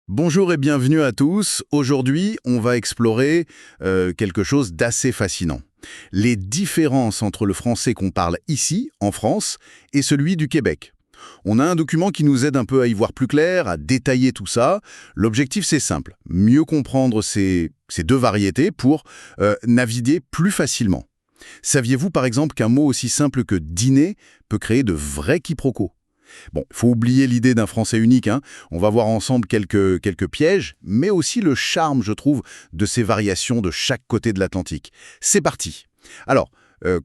Bonjour et bienvenue à tous. Aujourd'hui, on va explorer quelque chose d'assez fascinant. Les différences entre le français qu'on parle ici, en France, et celui du Québec. On a un document qui nous aide un peu à y voir plus clair, à détailler tout ça. L'objectif, c'est simple. Mieux comprendre ces deux variétés pour naviguer plus facilement. Saviez-vous par exemple qu'un mot aussi simple que dîner peut créer de vrais quiproquos? Bon, il faut oublier l'idée d'un français unique, hein. On va voir ensemble quelques pièges, mais aussi le charme, je trouve, de ces variations de chaque côté de l'Atlantique. C'est parti. Alors,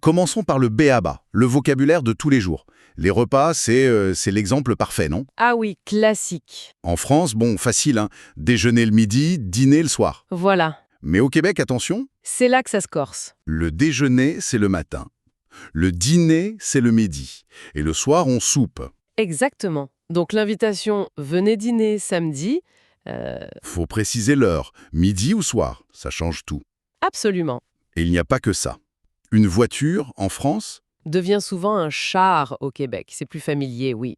commençons par le b.a.-ba, le vocabulaire de tous les jours. Les repas, c'est l'exemple parfait, non? Ah oui, classique. En France, bon, facile, hein. Déjeuner le midi, dîner le soir. Voilà. Mais au Québec, attention, C'est là que ça se corse. le déjeuner, c'est le matin. Le dîner, c'est le midi. Et le soir, on soupe. Exactement. Donc l'invitation « Venez dîner samedi Faut préciser l'heure, midi ou soir, ça change tout. absolument. Et il n'y a pas que ça. Une voiture, en France, Devient souvent un char au Québec. C'est plus familier, oui.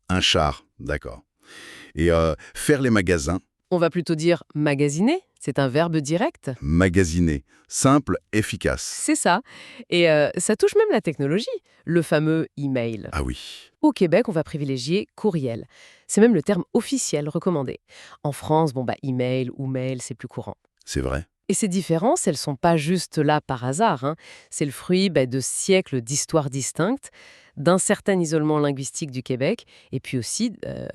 un char, d'accord. Et faire les magasins, On va plutôt dire « magasiner ». C'est un verbe direct. magasiner, simple, efficace. C'est ça. Et ça touche même la technologie. Le fameux email. Ah oui, Au Québec, on va privilégier courriel. C'est même le terme officiel recommandé. En France, email ou mail, c'est plus courant. c'est vrai. Et ces différences, elles sont pas juste là par hasard, hein. C'est le fruit de siècles d'histoires distinctes, d'un certain isolement linguistique du Québec, et puis aussi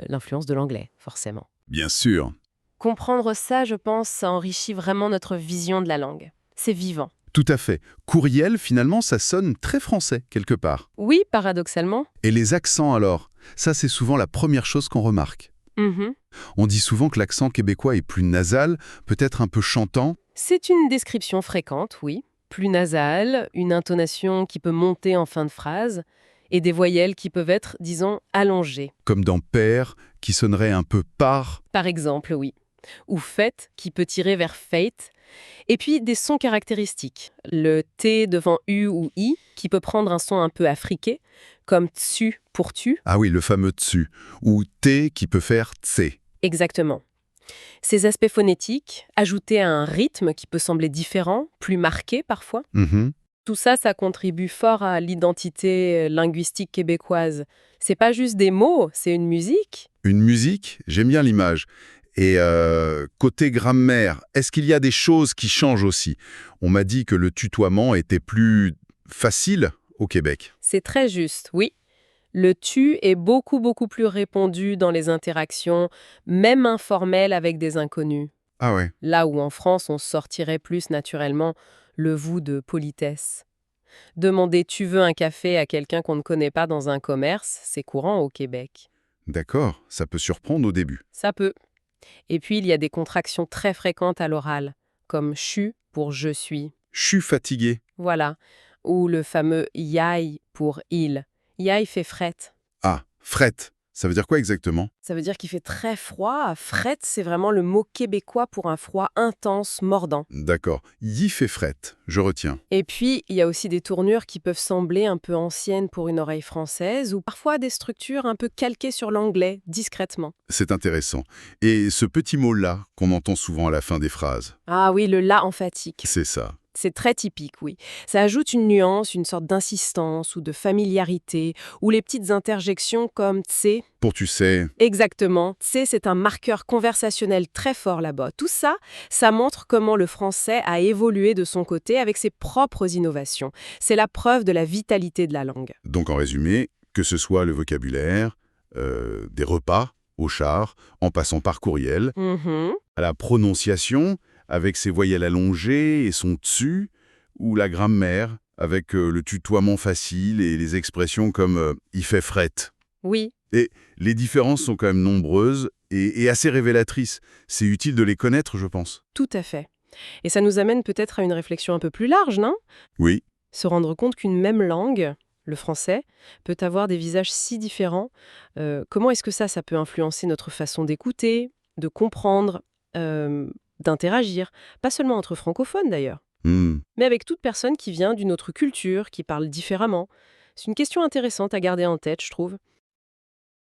l'influence de l'anglais, forcément. Bien sûr. Comprendre ça, je pense, ça enrichit vraiment notre vision de la langue. C'est vivant. Tout à fait. Courriel, finalement, ça sonne très français, quelque part. Oui, paradoxalement. Et les accents, alors? Ça, c'est souvent la première chose qu'on remarque. Mhm. On dit souvent que l'accent québécois est plus nasal, peut-être un peu chantant. C'est une description fréquente, oui. Plus nasale, une intonation qui peut monter en fin de phrase, et des voyelles qui peuvent être, disons, allongées. Comme dans père, qui sonnerait un peu par. Par exemple, oui. Ou fête, qui peut tirer vers fate. Et puis des sons caractéristiques. Le T devant U ou I, qui peut prendre un son un peu afriqué, comme tsu pour tu. Ah oui, le fameux tsu. Ou t qui peut faire tse. Exactement. Ces aspects phonétiques, ajoutés à un rythme qui peut sembler différent, plus marqué parfois, Mhm. tout ça, ça contribue fort à l'identité linguistique québécoise. C'est pas juste des mots, c'est une musique. Une musique, j'aime bien l'image. Et côté grammaire, est-ce qu'il y a des choses qui changent aussi? On m'a dit que le tutoiement était plus facile au Québec. C'est très juste, oui. Le tu est beaucoup plus répandu dans les interactions, même informelles avec des inconnus. Ah ouais, Là où en France, on sortirait plus naturellement le vous de politesse. Demander tu veux un café à quelqu'un qu'on ne connaît pas dans un commerce, c'est courant au Québec. d'accord, ça peut surprendre au début. Ça peut. Et puis, il y a des contractions très fréquentes à l'oral, comme chu pour je suis. Je suis fatigué. Voilà. Ou le fameux yai pour il. Yai fait fret. Ah, fret, ça veut dire quoi exactement? Ça veut dire qu'il fait très froid. Fret, c'est vraiment le mot québécois pour un froid intense, mordant. D'accord, y fait fret, je retiens. Et puis, il y a aussi des tournures qui peuvent sembler un peu anciennes pour une oreille française, ou parfois des structures un peu calquées sur l'anglais, discrètement. C'est intéressant. Et ce petit mot-là qu'on entend souvent à la fin des phrases, Ah oui, le la emphatique. c'est ça. C'est très typique, oui. Ça ajoute une nuance, une sorte d'insistance ou de familiarité, ou les petites interjections comme tse. Pour tu sais, Exactement, tse, c'est un marqueur conversationnel très fort là-bas. Tout ça, ça montre comment le français a évolué de son côté avec ses propres innovations. C'est la preuve de la vitalité de la langue. donc en résumé, que ce soit le vocabulaire, des repas, au char, en passant par courriel, Mhm. à la prononciation, avec ses voyelles allongées et son dessus, ou la grammaire, avec le tutoiement facile et les expressions comme il fait fret. Oui, Et les différences sont quand même nombreuses et assez révélatrices. C'est utile de les connaître, je pense. tout à fait. Et ça nous amène peut-être à une réflexion un peu plus large, non? Oui, Se rendre compte qu'une même langue, le français, peut avoir des visages si différents. Comment est-ce que ça peut influencer notre façon d'écouter, de comprendre, d'interagir, pas seulement entre francophones d'ailleurs, hmm, mais avec toute personne qui vient d'une autre culture, qui parle différemment. C'est une question intéressante à garder en tête, je trouve.